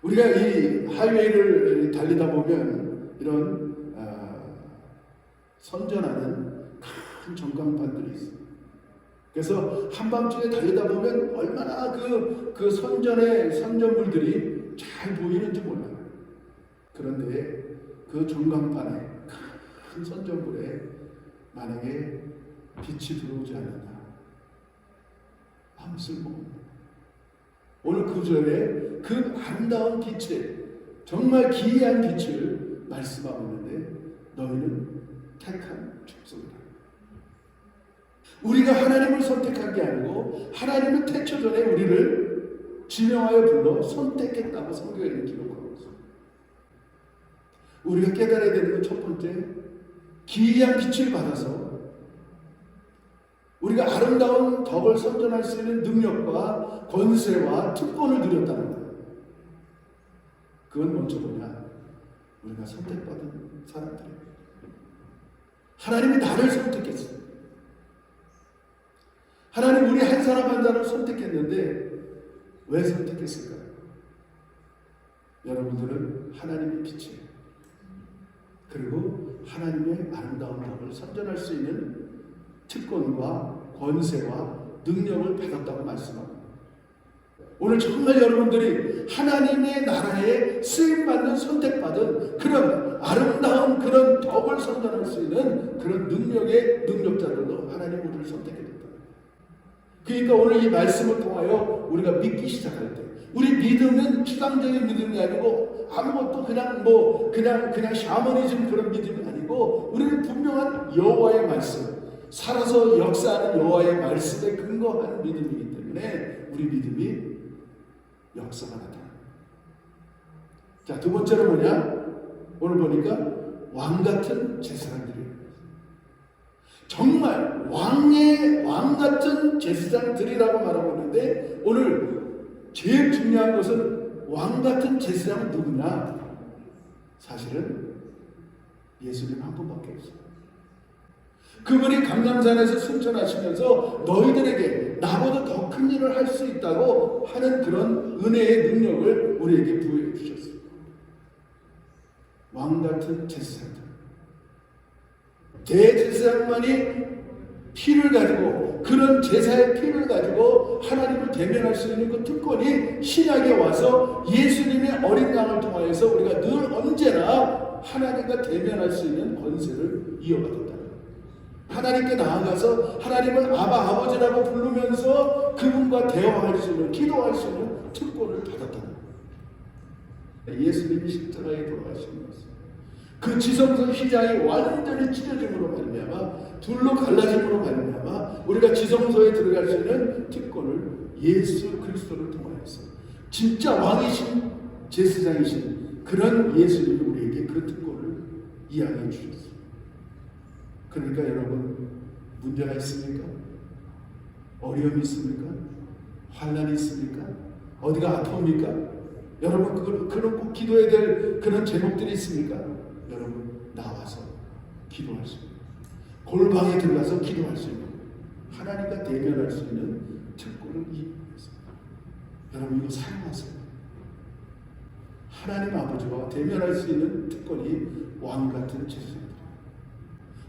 우리가 이 하이웨이를 달리다 보면 이런 선전하는 큰 전광판들이 있어요. 그래서 한밤중에 달리다 보면 얼마나 그 선전의 선전물들이 잘 보이는지 몰라요. 그런데 그 전광판에 큰 선전물에 만약에 빛이 들어오지 않는다, 아무 쓸모없는. 오늘 구절에 그 아름다운 빛에 정말 기이한 빛을 말씀하고 있는데 너희는 택한 족속이다. 우리가 하나님을 선택한 게 아니고 하나님은 태초 전에 우리를 지명하여 불러 선택했다고 성경에는 기록하고 있습니다. 우리가 깨달아야 되는 건 첫 번째, 기이한 빛을 받아서 우리가 아름다운 덕을 선전할 수 있는 능력과 권세와 특권을 누렸다는 거예요. 그건 먼저 뭐냐? 우리가 선택받은 사람들이에요. 하나님이 나를 선택했어요. 하나님 우리 한 사람 한 사람을 선택했는데 왜 선택했을까요? 여러분들은 하나님의 빛이에요. 그리고 하나님의 아름다운 덕을 선전할 수 있는 특권과 권세와 능력을 받았다고 말씀합니다. 오늘 정말 여러분들이 하나님의 나라에 쓰임받는 선택받은 그런 아름다운 그런 덕을 선전할 수 있는 그런 능력의 능력자들로 하나님 우리를 선택했다. 그러니까 오늘 이 말씀을 통하여 우리가 믿기 시작할 때 우리 믿음은 추상적인 믿음이 아니고 아무것도 그냥 샤머니즘 그런 믿음이 아니고 우리는 분명한 여호와의 말씀, 살아서 역사하는 여호와의 말씀에 근거한 믿음이기 때문에 우리 믿음이 역사가 나타납니다. 자, 두 번째로 뭐냐? 오늘 보니까 왕같은 제사장들이에요. 정말 왕 같은 제사장들이라고 말하고 있는데 오늘 제일 중요한 것은 왕 같은 제사장은 누구냐? 사실은 예수님 한 분밖에 없어요. 그분이 감람산에서 승천하시면서 너희들에게 나보다 더 큰 일을 할 수 있다고 하는 그런 은혜의 능력을 우리에게 부여해 주셨어요. 왕 같은 제사장들. 대제사장만이 피를 가지고 그런 제사의 피를 가지고 하나님을 대면할 수 있는 그 특권이 신약에 와서 예수님의 어린 양을 통하여서 우리가 늘 언제나 하나님과 대면할 수 있는 권세를 이어받았다. 하나님께 나아가서 하나님을 아바 아버지라고 부르면서 그분과 대화할 수 있는, 기도할 수 있는 특권을 받았다. 예수님이 십자가에 돌아가신 것은 그 지성소 휘장이 완전히 찢어짐으로 말미암아 둘로 갈라짐으로 말미암아 우리가 지성소에 들어갈 수 있는 특권을 예수 그리스도를 통하여서 진짜 왕이신 제사장이신 그런 예수님이 우리에게 그 특권을 이야기해 주셨어요. 그러니까 여러분 문제가 있습니까? 어려움이 있습니까? 환난이 있습니까? 어디가 아픕니까? 여러분 그런 꼭 기도해야 될 그런 제목들이 있습니까? 여러분 나와서 기도할 수 있는, 골방에 들어가서 기도할 수 있는, 하나님과 대면할 수 있는 특권을 이루었습니다. 여러분 이거 사용하세요. 하나님 아버지와 대면할 수 있는 특권이 왕같은 제사장입니다.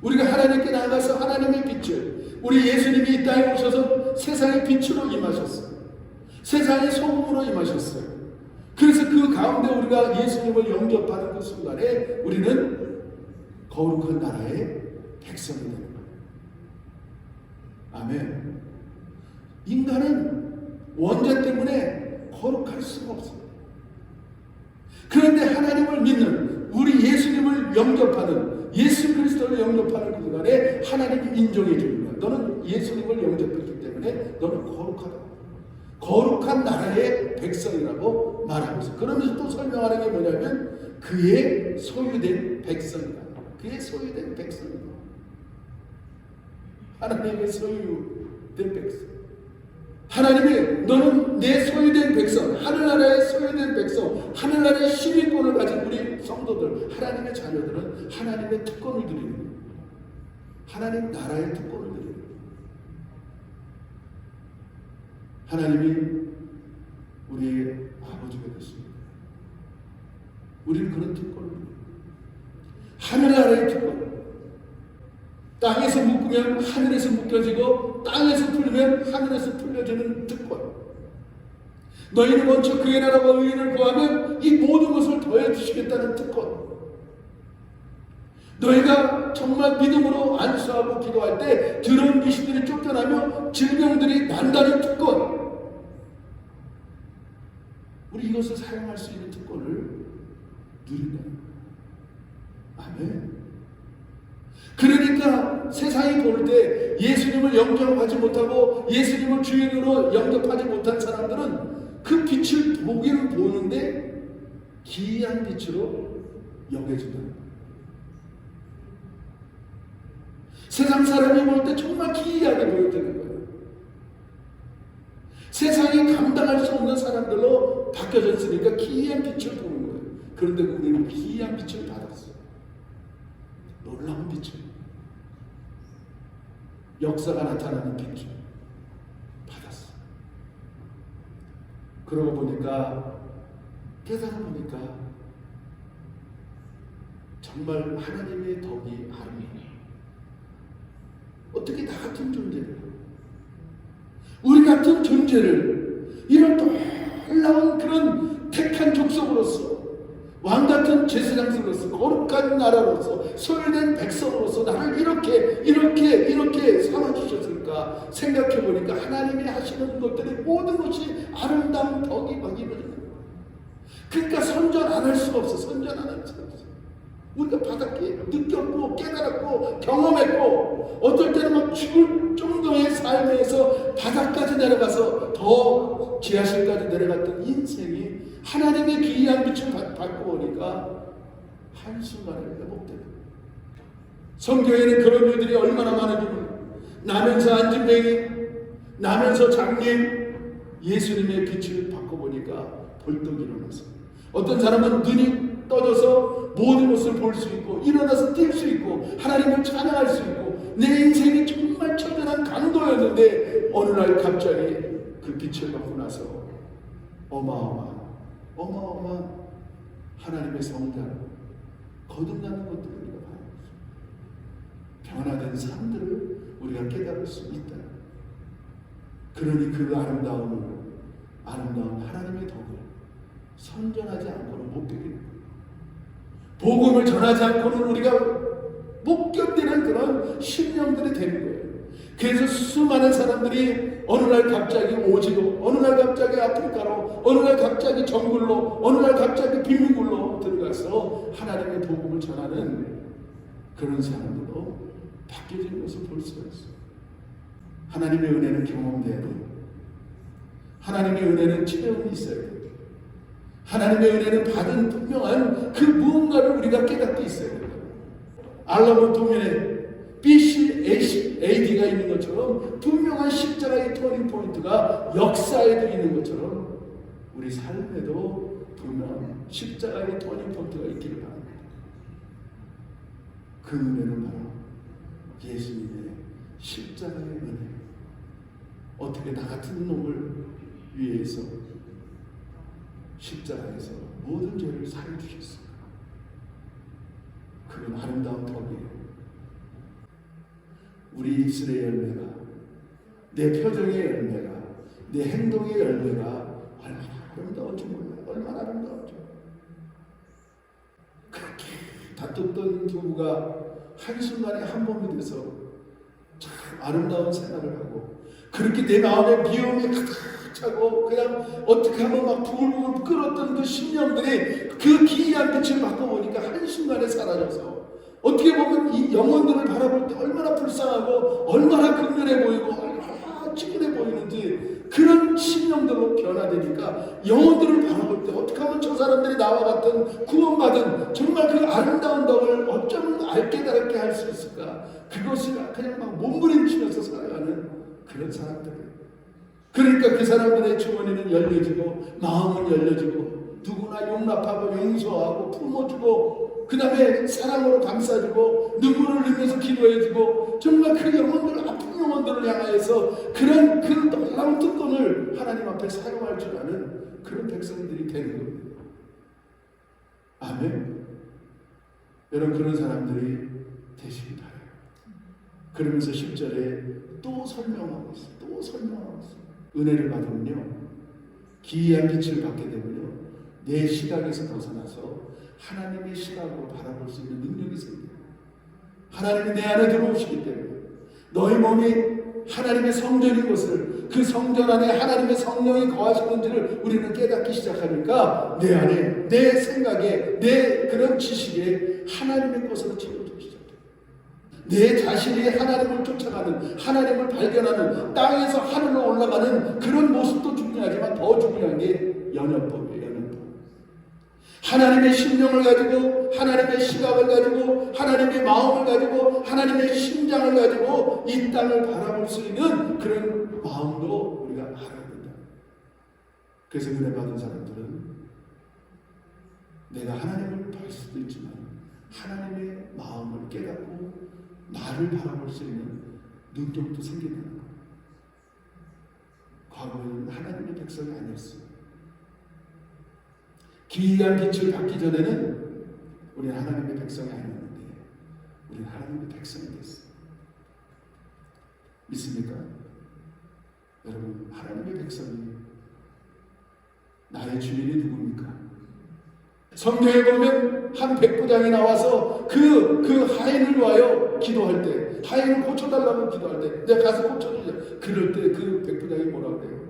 우리가 하나님께 나아가서 하나님의 빛을, 우리 예수님이 이 땅에 오셔서 세상의 빛으로 임하셨어요. 세상의 소금으로 임하셨어요. 그래서 그 가운데 우리가 예수님을 영접하는 그 순간에 우리는 거룩한 나라의 백성이 되는 거예요. 아멘. 인간은 원죄 때문에 거룩할 수가 없어요. 그런데 하나님을 믿는, 우리 예수님을 영접하는, 예수 그리스도를 영접하는 그 순간에 하나님이 인정해 주는 거야. 너는 예수님을 영접했기 때문에 너는 거룩하다. 거룩한 나라의 백성이라고 말하고 있어요. 그러면서 또 설명하는 게 뭐냐면 그의 소유된 백성이다. 그의 소유된 백성이다. 하나님의 소유된 백성. 하나님이 너는 내 소유된 백성, 하늘나라의 소유된 백성, 하늘나라의 시민권을 가진 우리 성도들, 하나님의 자녀들은 하나님의 특권을 드리는 거예요. 하나님 나라의 특권을 드리는 거예요. 하나님이 우리의 아버지가 되십니다. 우리는 그런 특권입니다. 하늘나라의 특권. 땅에서 묶으면 하늘에서 묶여지고 땅에서 풀면 하늘에서 풀려지는 특권. 너희는 먼저 그의 나라와 의를 구하면 이 모든 것을 더해 주시겠다는 특권. 너희가 정말 믿음으로 안수하고 기도할 때 더러운 귀신들이 쫓겨나며 질병들이 난다는 특권. 우리 이것을 사용할 수 있는 특권을 누린다. 아멘. 그러니까 세상이 볼 때 예수님을 영접하지 못하고 예수님을 주인으로 영접하지 못한 사람들은 그 빛을 보기는 보는데 기이한 빛으로 여겨진다. 세상 사람이 볼 때 정말 기이하게 보여지는 거예요. 세상이 감당할 수 없는 사람들로 바뀌어졌으니까 기이한 빛을 보는 거예요. 그런데 우리는 기이한 빛을 받았어요. 놀라운 빛을. 역사가 나타나는 빛을 받았어요. 그러고 보니까, 깨달아 보니까 정말 하나님의 덕이 아름다워요. 어떻게 나 같은 존재를, 우리 같은 존재를 이런 놀라운 그런 택한 족속으로서, 왕같은 제사장으로서, 거룩한 나라로서, 소유된 백성으로서 나를 이렇게 삼아주셨을까 생각해 보니까 하나님이 하시는 것들이 모든 것이 아름다운 덕이 막 이루어져요. 그러니까 선전 안 할 수가 없어. 선전 안 할 수가 없어. 우리가 바닥에 느꼈고 깨달았고 경험했고, 어떨 때는 막 죽을 정도의 삶에서 바닥까지 내려가서 더 지하실까지 내려갔던 인생이 하나님의 기이한 빛을 받고 보니까 한순간에 회복되고, 성경에는 그런 일들이 얼마나 많은지, 나면서 안진뱅이, 나면서 장님, 예수님의 빛을 받고 보니까 벌떡 일어나서, 어떤 사람은 눈이 떠져서 모든 것을 볼 수 있고 일어나서 뛸 수 있고 하나님을 찬양할 수 있고, 내 인생이 정말 처절한 강도였는데 어느 날 갑자기 그 빛을 받고 나서 어마어마한 하나님의 성자로 거듭나는 것들을 우리가 봐요. 변화된 삶들을 우리가 깨달을 수 있다. 그러니 그 아름다운 하나님의 덕을 선전하지 않고는 못 되겠는 거예요. 복음을 전하지 않고는 우리가 못 견디는 그런 심령들이 되는 거예요. 그래서 수많은 사람들이 어느 날 갑자기 오지로, 어느 날 갑자기 아프리카로, 어느 날 갑자기 정글로, 어느 날 갑자기 빈민굴로 들어가서 하나님의 복음을 전하는 그런 사람들로 바뀌어지는 것을 볼 수가 있어요. 하나님의 은혜는 경험돼야 돼요. 하나님의 은혜는 체험이 있어야 돼요. 하나님의 은혜는 받은 분명한 그 무언가를 우리가 깨닫고 있어야 돼요. 알라몬 동면에 BC, AD가 있는 것처럼 분명한 십자가의 터닝 포인트가 역사에도 있는 것처럼 우리 삶에도 분명한 십자가의 터닝 포인트가 있기를 바랍니다. 그 은혜는 바로 예수님의 십자가의 은혜. 어떻게 나 같은 놈을 위해서 십자가에서 모든 죄를 사해 주셨을까? 그건 아름다운 덕이에요. 우리 입술의 열매가, 내 표정의 열매가, 내 행동의 열매가 얼마나 아름다운지 몰라요. 얼마나 아름다운지. 그렇게 다퉜던 부부가 한순간에 한 몸이 돼서 참 아름다운 생활을 하고, 그렇게 내 마음에 미움이 가득 차고 그냥 어떻게 하면 막 부글부글 끓었던 그 심령들이 그 기이한 빛을 받고 보니까 한순간에 사라져서, 어떻게 보면 이 영혼들을 바라볼 때 얼마나 불쌍하고 얼마나 극렬해 보이고 얼마나 찌근해 보이는지, 그런 심령들로 변화되니까 영혼들을 바라볼 때 어떻게 하면 저 사람들이 나와 같은 구원받은 정말 그 아름다운 덕을 어쩌면 알게 다르게 할 수 있을까? 그것이 그냥 막 몸부림치면서 살아가는 그런 사람들이에요. 그러니까 그 사람들의 주머니는 열려지고 마음은 열려지고 누구나 용납하고 용서하고 품어주고 그 다음에 사랑으로 감싸주고 눈물을 흘리면서 기도해주고, 정말 그 영혼들, 아픈 영혼들을 향하여서 그런 그 놀라운 특권을 하나님 앞에 사용할 줄 아는 그런 백성들이 되는 겁니다. 아멘. 아멘. 여러분 그런 사람들이 되시기 바라요. 그러면서 10절에 또 설명하고 있어요. 또 설명하고 있어요. 은혜를 받으면요, 기이한 빛을 받게 되면요, 내 시각에서 벗어나서 하나님의 시각으로 바라볼 수 있는 능력이 생겨요. 하나님이 내 안에 들어오시기 때문에 너희 몸이 하나님의 성전인 것을, 그 성전 안에 하나님의 성령이 거하시는지를 우리는 깨닫기 시작하니까 내 안에, 내 생각에, 내 그런 지식에 하나님의 것으로 채워지기 시작해요. 내 자신이 하나님을 쫓아가는, 하나님을 발견하는, 땅에서 하늘로 올라가는 그런 모습도 중요하지만 더 중요한 게 연연법이에요. 연연법. 하나님의 심령을 가지고, 하나님의 시각을 가지고, 하나님의 마음을 가지고, 하나님의 심장을 가지고 이 땅을 바라볼 수 있는 그런 마음도 우리가 알아야 된다. 그래서 은혜 받은 사람들은 내가 하나님을 볼 수도 있지만 하나님의 마음을 깨닫고 나를 바라볼 수 있는 능력도 생긴다는 거예요. 과거에는 하나님의 백성이 아니었어요. 기이한 빛을 받기 전에는 우리는 하나님의 백성이 아니었는데 우리는 하나님의 백성이 됐어요. 믿습니까? 여러분, 하나님의 백성이 나의 주인이 누굽니까? 성경에 보면 한 백부장이 나와서 그 하인을 위하여 기도할 때, 하인을 고쳐달라고 기도할 때, 내가 가서 고쳐주자. 그럴 때 그 백부장이 뭐라고 그래요?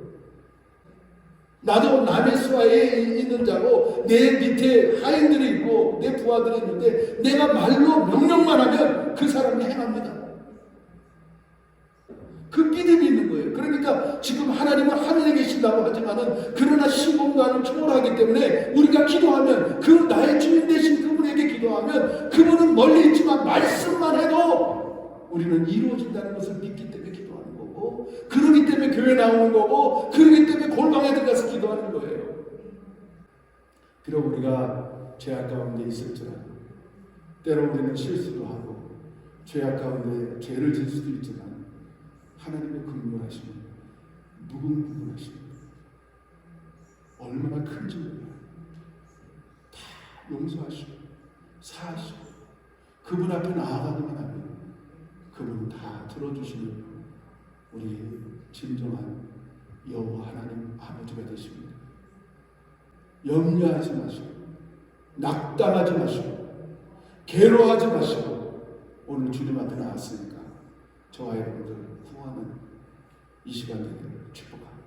나도 남의 수하에 있는 자고 내 밑에 하인들이 있고 내 부하들이 있는데 내가 말로 명령만 하면 그 사람이 행합니다. 그 믿음이 있는 거예요. 그러니까 지금 하나님은 하늘에 계신다고 하지만은 그러나 시공간을 초월하기 때문에 우리가 기도하면 그 나의 주인 되신 그분에게 기도하면 그분은 멀리 있지만 말씀만 해도 우리는 이루어진다는 것을 믿기 때문에 기도하는 거고, 그러기 때문에 교회 나오는 거고, 그러기 때문에 골방에 들어가서 기도하는 거예요. 비록 우리가 죄악 가운데 있을지라도 때로 우리는 실수도 하고 죄악 가운데 죄를 질 수도 있지만 하나님의 긍휼하심은 무궁무진하십니다. 얼마나 큰지 몰라요. 다 용서하시고 사하시고 그분 앞에 나아가기만 하면 그분은 다 들어주시는 우리 진정한 여호와 하나님 아버지가 되십니다. 염려하지 마시고 낙담하지 마시고 괴로워하지 마시고 오늘 주님 앞에 나왔으니까 저와 여러분들 구하는 이 시간 되기를 축복합니다.